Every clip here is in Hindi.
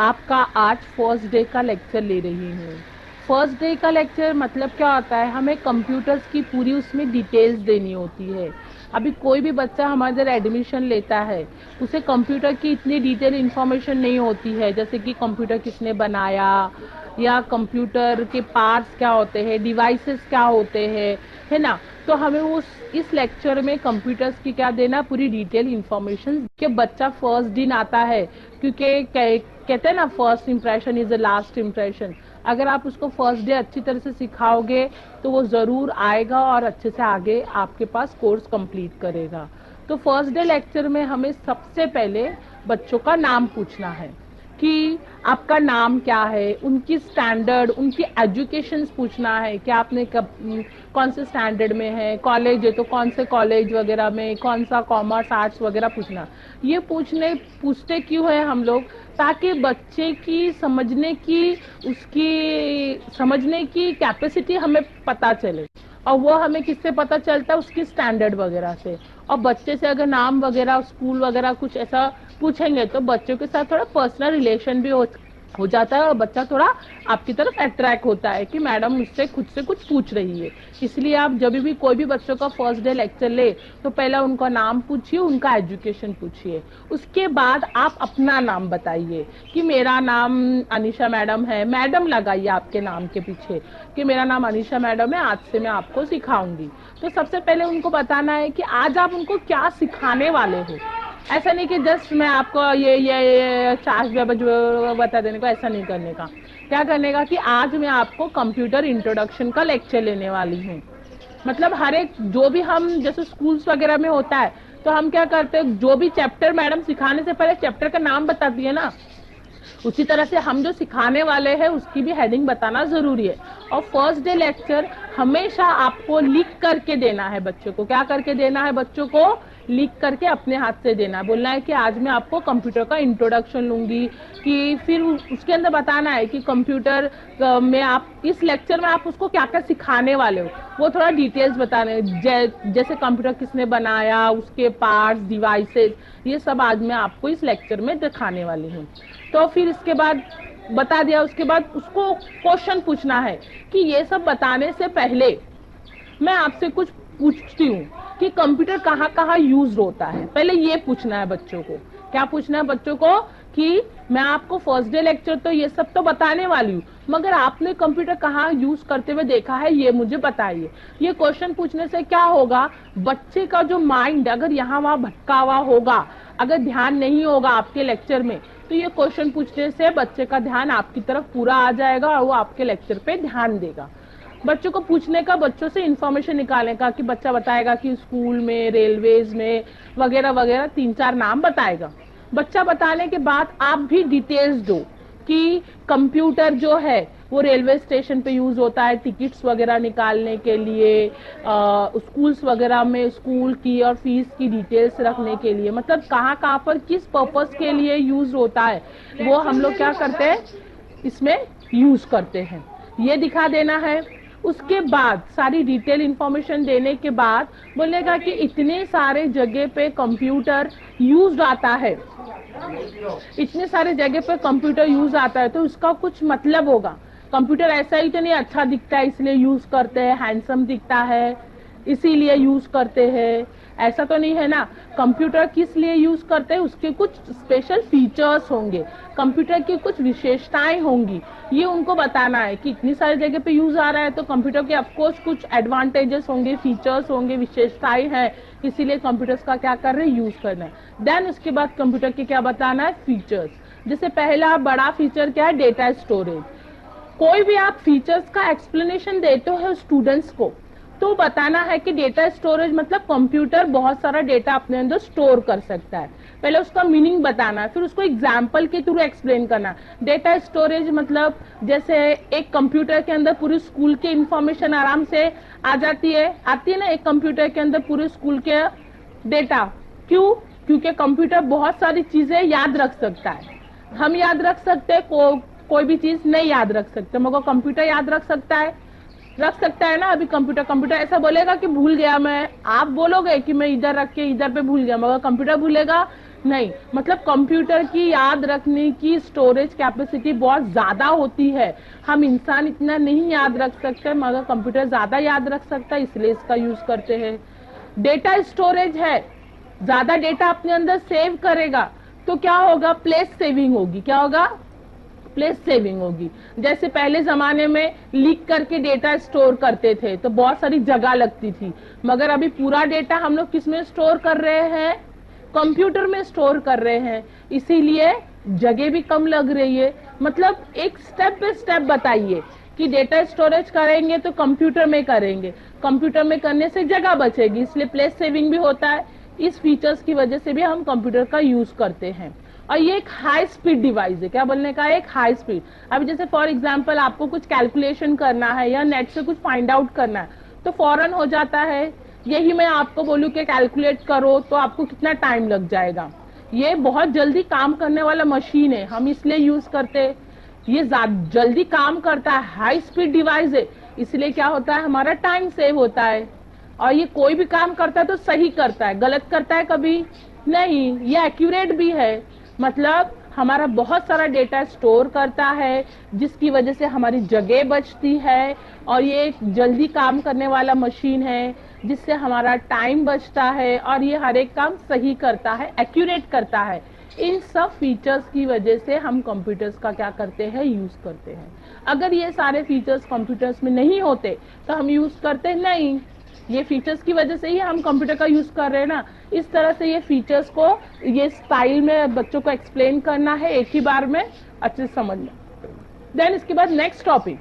आपका आज फर्स्ट डे का लेक्चर ले रही हूँ। फर्स्ट डे का लेक्चर मतलब क्या होता है, हमें कंप्यूटर्स की पूरी उसमें डिटेल्स देनी होती है। अभी कोई भी बच्चा हमारे इधर एडमिशन लेता है, उसे कंप्यूटर की इतनी डिटेल इन्फॉर्मेशन नहीं होती है, जैसे कि कंप्यूटर किसने बनाया या कंप्यूटर के पार्ट्स क्या होते हैं, डिवाइसेस क्या होते हैं, है ना। तो हमें उस इस लेक्चर में कंप्यूटर्स की क्या देना, पूरी डिटेल इन्फॉर्मेशन के बच्चा फर्स्ट दिन आता है, क्योंकि कहते हैं ना, first impression is the last impression. अगर आप उसको फर्स्ट डे अच्छी तरह से सिखाओगे तो वो ज़रूर आएगा और अच्छे से आगे आपके पास कोर्स कंप्लीट करेगा। तो फर्स्ट डे लेक्चर में हमें सबसे पहले बच्चों का नाम पूछना है कि आपका नाम क्या है, उनकी स्टैंडर्ड, उनकी एजुकेशन पूछना है कि आपने कब कौन से स्टैंडर्ड में है, कॉलेज है तो कौन से कॉलेज वगैरह में, कौन सा कॉमर्स आर्ट्स वगैरह पूछना। ये पूछते क्यों है हम लोग, ताकि बच्चे की समझने की कैपेसिटी हमें पता चले, और वो हमें किससे पता चलता है, उसकी स्टैंडर्ड वगैरह से। और बच्चे से अगर नाम वगैरह, स्कूल वगैरह कुछ ऐसा पूछेंगे तो बच्चों के साथ थोड़ा पर्सनल रिलेशन भी हो जाता है, और बच्चा थोड़ा आपकी तरफ अट्रैक्ट होता है कि मैडम मुझसे खुद से कुछ पूछ रही है। इसलिए आप जब भी कोई भी बच्चों का फर्स्ट डे लेक्चर ले तो पहला उनका नाम पूछिए, उनका एजुकेशन पूछिए। उसके बाद आप अपना नाम बताइए कि मेरा नाम अनीशा मैडम है, मैडम लगाइए आपके नाम के पीछे कि मेरा नाम अनीशा मैडम है, आज से मैं आपको सिखाऊंगी। तो सबसे पहले उनको बताना है कि आज आप उनको क्या सिखाने वाले हो। ऐसा नहीं कि जस्ट मैं आपको ये चार्ज बता देने को, ऐसा नहीं करने का। क्या करने का कि आज मैं आपको कंप्यूटर इंट्रोडक्शन का लेक्चर लेने वाली हूँ। मतलब हर एक जो भी हम जैसे स्कूल्स वगैरह में होता है तो हम क्या करते हैं, जो भी चैप्टर मैडम सिखाने से पहले चैप्टर का नाम बताती है ना, उसी तरह से हम जो सिखाने वाले हैं उसकी भी हेडिंग बताना जरूरी है। और फर्स्ट डे लेक्चर हमेशा आपको लिख करके देना है बच्चों को। क्या करके देना है बच्चों को? लिख करके अपने हाथ से देना। बोलना है कि आज मैं आपको कंप्यूटर का इंट्रोडक्शन लूंगी, कि फिर उसके अंदर बताना है कि कंप्यूटर में आप इस लेक्चर में आप उसको क्या क्या सिखाने वाले हो, वो थोड़ा डिटेल्स बताने, जैसे कंप्यूटर किसने बनाया, उसके पार्ट्स, डिवाइसेस, ये सब आज मैं आपको इस लेक्चर में दिखाने वाली हूँ। तो फिर इसके बाद बता दिया, उसके बाद उसको क्वेश्चन पूछना है कि ये सब बताने से पहले मैं आपसे कुछ पूछती हूँ कि कंप्यूटर कहाँ कहाँ यूज होता है। पहले ये पूछना है बच्चों को। क्या पूछना है बच्चों को कि मैं आपको फर्स्ट डे लेक्चर तो ये सब तो बताने वाली हूँ, मगर आपने कंप्यूटर कहाँ यूज करते हुए देखा है ये मुझे बताइए। ये क्वेश्चन पूछने से क्या होगा, बच्चे का जो माइंड अगर यहाँ वहाँ भटका हुआ होगा, अगर ध्यान नहीं होगा आपके लेक्चर में, तो ये क्वेश्चन पूछने से बच्चे का ध्यान आपकी तरफ पूरा आ जाएगा और वो आपके लेक्चर पे ध्यान देगा। बच्चों को पूछने का, बच्चों से इंफॉर्मेशन निकालने का, कि बच्चा बताएगा कि स्कूल में, रेलवेज में वगैरह वगैरह 3-4 नाम बताएगा। बच्चा बताने के बाद आप भी डिटेल्स दो कि कंप्यूटर जो है वो रेलवे स्टेशन पे यूज होता है टिकट्स वगैरह निकालने के लिए, स्कूल्स वगैरह में स्कूल की और फीस की डिटेल्स रखने के लिए, मतलब कहाँ कहाँ पर किस पर्पस के लिए यूज होता है वो हम लोग क्या करते हैं, इसमें यूज करते हैं, ये दिखा देना है। उसके बाद सारी डिटेल इंफॉर्मेशन देने के बाद बोलेगा कि इतने सारे जगह पे कंप्यूटर यूज आता है, इतने सारे जगह पे कंप्यूटर यूज आता है तो उसका कुछ मतलब होगा। कंप्यूटर ऐसा ही तो नहीं अच्छा दिखता है इसलिए यूज करते हैं, हैंडसम दिखता है इसीलिए यूज करते हैं, ऐसा तो नहीं है ना। कंप्यूटर किस लिए यूज करते हैं, उसके कुछ स्पेशल फीचर्स होंगे, कंप्यूटर की कुछ विशेषताएं होंगी, ये उनको बताना है कि इतनी सारी जगह पे यूज आ रहा है तो कंप्यूटर के ऑफकोर्स कुछ एडवांटेजेस होंगे, फीचर्स होंगे, विशेषताएं हैं, इसीलिए कंप्यूटर्स का क्या कर रहे हैं, यूज करना है। देन उसके बाद कंप्यूटर के क्या बताना है, फीचर्स। जैसे पहला बड़ा फीचर क्या है, डेटा स्टोरेज। कोई भी आप फीचर्स का एक्सप्लेनेशन देते हो स्टूडेंट्स को तो बताना है कि डेटा स्टोरेज मतलब कंप्यूटर बहुत सारा डेटा अपने अंदर स्टोर कर सकता है। पहले उसका मीनिंग बताना है, फिर उसको एग्जाम्पल के थ्रू एक्सप्लेन करना। डेटा स्टोरेज मतलब जैसे एक कंप्यूटर के अंदर पूरी स्कूल के इंफॉर्मेशन आराम से आ जाती है ना, एक कंप्यूटर के अंदर पूरे स्कूल के डेटा। क्यों? क्योंकि कंप्यूटर बहुत सारी चीजें याद रख सकता है। हम याद रख सकते हैं, कोई भी चीज नहीं याद रख सकते, मगर कंप्यूटर याद रख सकता है ना। अभी कंप्यूटर ऐसा बोलेगा कि भूल गया मैं, आप बोलोगे कि मैं इधर रख के इधर पे भूल गया, मगर कंप्यूटर भूलेगा नहीं, मतलब कंप्यूटर की याद रखने की स्टोरेज कैपेसिटी बहुत ज्यादा होती है। हम इंसान इतना नहीं याद रख सकते, मगर कंप्यूटर ज्यादा याद रख सकता है, इसलिए इसका यूज करते हैं। डेटा स्टोरेज है, ज्यादा डेटा अपने अंदर सेव करेगा, तो क्या होगा, प्लेस सेविंग होगी। क्या होगा, प्लेस सेविंग होगी। जैसे पहले जमाने में लिख करके डेटा स्टोर करते थे तो बहुत सारी जगह लगती थी, मगर अभी पूरा डेटा हम लोग किस में स्टोर कर रहे हैं, कंप्यूटर में स्टोर कर रहे हैं, इसीलिए जगह भी कम लग रही है। मतलब एक स्टेप बाय स्टेप बताइए कि डेटा स्टोरेज करेंगे तो कंप्यूटर में करेंगे, कंप्यूटर में करने से जगह बचेगी, इसलिए प्लेस सेविंग भी होता है। इस फीचर्स की वजह से भी हम कंप्यूटर का यूज करते हैं। और ये एक हाई स्पीड डिवाइस है। क्या बोलने का, एक हाई स्पीड। अभी जैसे फॉर एग्जांपल आपको कुछ कैलकुलेशन करना है या नेट से कुछ फाइंड आउट करना है तो फौरन हो जाता है। यही मैं आपको बोलूं कि कैलकुलेट करो तो आपको कितना टाइम लग जाएगा। ये बहुत जल्दी काम करने वाला मशीन है, हम इसलिए यूज करते हैं। ये जल्दी काम करता है, हाई स्पीड डिवाइस है, इसलिए क्या होता है, हमारा टाइम सेव होता है। और ये कोई भी काम करता है तो सही करता है, गलत करता है कभी नहीं। ये एक्यूरेट भी है, मतलब हमारा बहुत सारा डेटा स्टोर करता है, जिसकी वजह से हमारी जगह बचती है। और ये एक जल्दी काम करने वाला मशीन है, जिससे हमारा टाइम बचता है और ये हर एक काम सही करता है, एक्यूरेट करता है। इन सब फीचर्स की वजह से हम कंप्यूटर्स का क्या करते हैं, यूज करते हैं। अगर ये सारे फीचर्स कंप्यूटर्स में नहीं होते तो हम यूज करते नहीं। ये फीचर्स की वजह से ही हम कंप्यूटर का यूज कर रहे हैं ना। इस तरह से ये फीचर्स को ये स्टाइल में बच्चों को एक्सप्लेन करना है एक ही बार में, अच्छे से समझना। देन इसके बाद नेक्स्ट टॉपिक,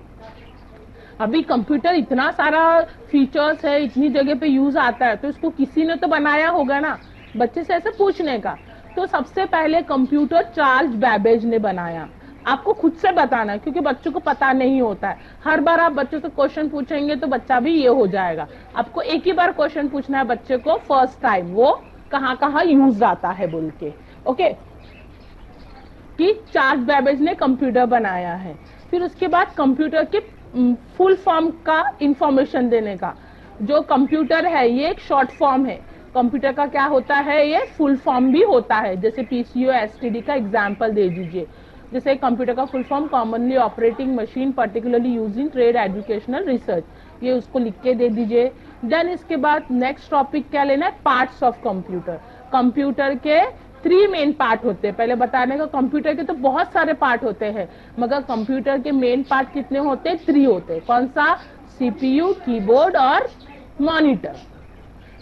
अभी कंप्यूटर इतना सारा फीचर्स है, इतनी जगह पे यूज आता है, तो इसको किसी ने तो बनाया होगा ना, बच्चे से ऐसे पूछने का। तो सबसे पहले कंप्यूटर चार्ल्स बैबेज ने बनाया। आपको खुद से बताना है क्योंकि बच्चों को पता नहीं होता है। हर बार आप बच्चों से क्वेश्चन पूछेंगे तो बच्चा भी ये हो जाएगा। आपको एक ही बार क्वेश्चन पूछना है बच्चे को फर्स्ट टाइम, वो कहाँ कहाँ यूज आता है बोल के। ओके, कि चार्ल्स बैबेज ने कंप्यूटर बनाया है। फिर उसके बाद कंप्यूटर के फुल फॉर्म का इंफॉर्मेशन देने का। जो कंप्यूटर है ये एक शॉर्ट फॉर्म है, कंप्यूटर का क्या होता है, ये फुल फॉर्म भी होता है। जैसे पीसीओ एसटीडी का एग्जांपल दे दीजिए। जैसे कंप्यूटर का full form commonly operating machine particularly use in trade educational research, ये उसको लिख के दे दीजिए। देन इसके बाद नेक्स्ट टॉपिक क्या लेना है, पार्ट्स ऑफ कंप्यूटर। कंप्यूटर के 3 मेन पार्ट होते हैं। पहले बताने का, कंप्यूटर के तो बहुत सारे पार्ट होते हैं, मगर कंप्यूटर के मेन पार्ट कितने होते हैं, 3 होते हैं। कौन सा, सीपीयू, कीबोर्ड और मॉनिटर।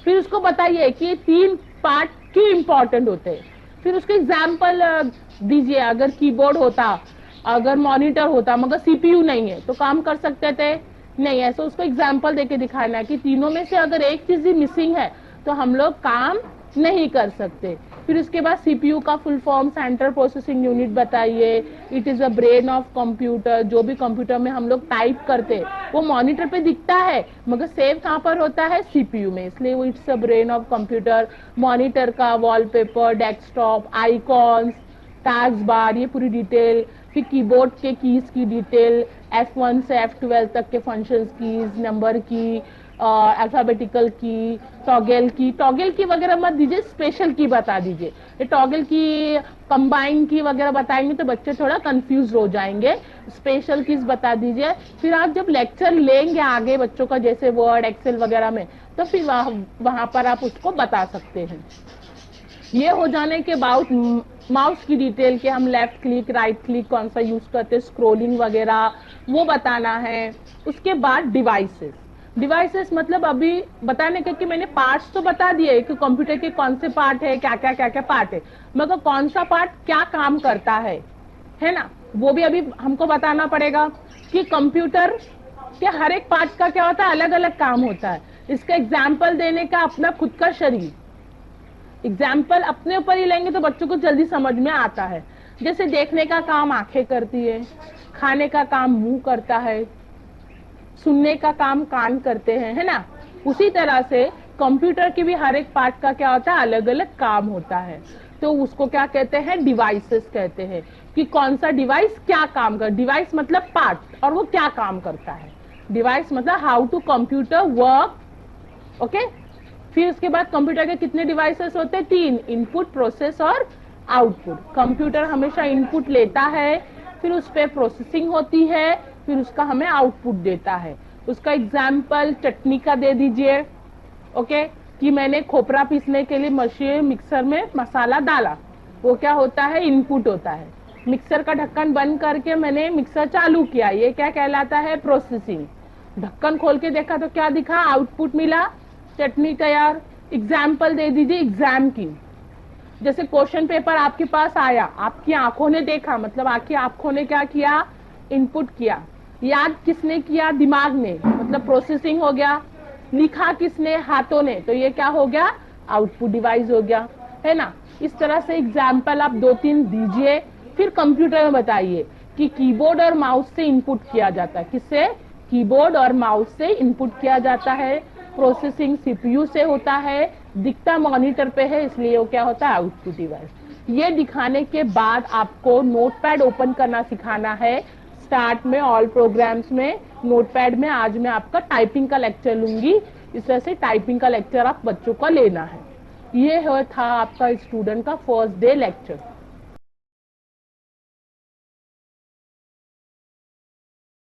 फिर उसको बताइए कि 3 पार्ट क्यों इंपॉर्टेंट होते हैं। फिर उसके एग्जाम्पल दीजिए। अगर कीबोर्ड होता, अगर मॉनिटर होता, मगर सीपीयू नहीं है तो काम कर सकते थे नहीं, ऐसा उसको एग्जाम्पल देके दिखाना है कि तीनों में से अगर एक चीज ही मिसिंग है तो हम लोग काम नहीं कर सकते। फिर उसके बाद सीपीयू का full form central processing unit बताइए। It is a brain of computer. जो भी कंप्यूटर में हम लोग टाइप करते वो मॉनिटर पे दिखता है, मगर सेव कहाँ पर होता है, सीपीयू में, इसलिए वो it's a brain of computer. Monitor का wallpaper, desktop, icons, taskbar, ये पूरी डिटेल। फिर कीबोर्ड के कीज की डिटेल, F1 से F12 तक के फंक्शंस कीज, नंबर की, अल्फाबेटिकल की, टॉगल की वगैरह मत दीजिए, स्पेशल की बता दीजिए। ये टॉगल की, कंबाइन की वगैरह बताएंगे तो बच्चे थोड़ा कंफ्यूज हो जाएंगे, स्पेशल कीज बता दीजिए। फिर आप जब लेक्चर लेंगे आगे बच्चों का, जैसे वर्ड, एक्सेल वगैरह में, तो फिर वहां पर आप उसको बता सकते हैं। ये हो जाने के बाद माउस की डिटेल के, हम लेफ्ट क्लिक, राइट क्लिक कौन सा यूज करते हैं, स्क्रोलिंग वगैरह वो बताना है। उसके बाद डिवाइसेस मतलब अभी बताने के कि मैंने पार्ट्स तो बता दिए कि कंप्यूटर के कौन से पार्ट है, क्या क्या पार्ट है, मगर कौन सा पार्ट क्या काम करता है ना, वो भी अभी हमको बताना पड़ेगा कि कंप्यूटर के हर एक पार्ट का क्या होता है, अलग अलग काम होता है। इसका एग्जाम्पल देने का अपना खुद का शरीर, एग्जाम्पल अपने ऊपर ही लेंगे तो बच्चों को जल्दी समझ में आता है। जैसे देखने का काम आंखें करती है, खाने का काम मुंह करता है, सुनने का काम कान करते हैं, है ना। उसी तरह से कंप्यूटर की भी हर एक पार्ट का क्या होता है, अलग अलग काम होता है। तो उसको क्या कहते हैं, डिवाइसेस कहते हैं कि कौन सा डिवाइस क्या काम कर। डिवाइस मतलब पार्ट और वो क्या काम करता है। डिवाइस मतलब how to computer work. Okay, फिर उसके बाद कंप्यूटर के कितने डिवाइसेस होते हैं? 3, इनपुट, प्रोसेस और आउटपुट। कंप्यूटर हमेशा इनपुट लेता है, फिर उस पर प्रोसेसिंग होती है, फिर उसका हमें आउटपुट देता है। उसका एग्जाम्पल चटनी का दे दीजिए, ओके, कि मैंने खोपरा पीसने के लिए मशीन मिक्सर में मसाला डाला, वो क्या होता है? इनपुट होता है। मिक्सर का ढक्कन बंद करके मैंने मिक्सर चालू किया, ये क्या कहलाता है? प्रोसेसिंग। ढक्कन खोल के देखा तो क्या दिखा? आउटपुट मिला, चटनी तैयार। एग्जाम्पल दे दीजिए एग्जाम की। जैसे क्वेश्चन पेपर आपके पास आया, आपकी आंखों ने देखा, मतलब आपकी आंखों ने क्या किया? इनपुट किया। याद किसने किया? दिमाग ने, मतलब प्रोसेसिंग हो गया। लिखा किसने? हाथों ने, तो ये क्या हो गया? आउटपुट डिवाइस हो गया, है ना। इस तरह से एग्जाम्पल आप 2-3 दीजिए, फिर कंप्यूटर में बताइए कि कीबोर्ड और माउस से इनपुट किया जाता है। किससे? कीबोर्ड और माउस से इनपुट किया जाता है। प्रोसेसिंग सीपीयू से होता है, दिखता मॉनिटर पे है, इसलिए वो क्या होता है? Output device. ये दिखाने के बाद आपको नोटपैड ओपन करना सिखाना है। स्टार्ट में ऑल प्रोग्राम्स में नोटपैड में आज मैं आपका टाइपिंग का लेक्चर लूंगी। इस तरह से टाइपिंग का लेक्चर आप बच्चों का लेना है। ये था आपका स्टूडेंट का फर्स्ट डे लेक्चर।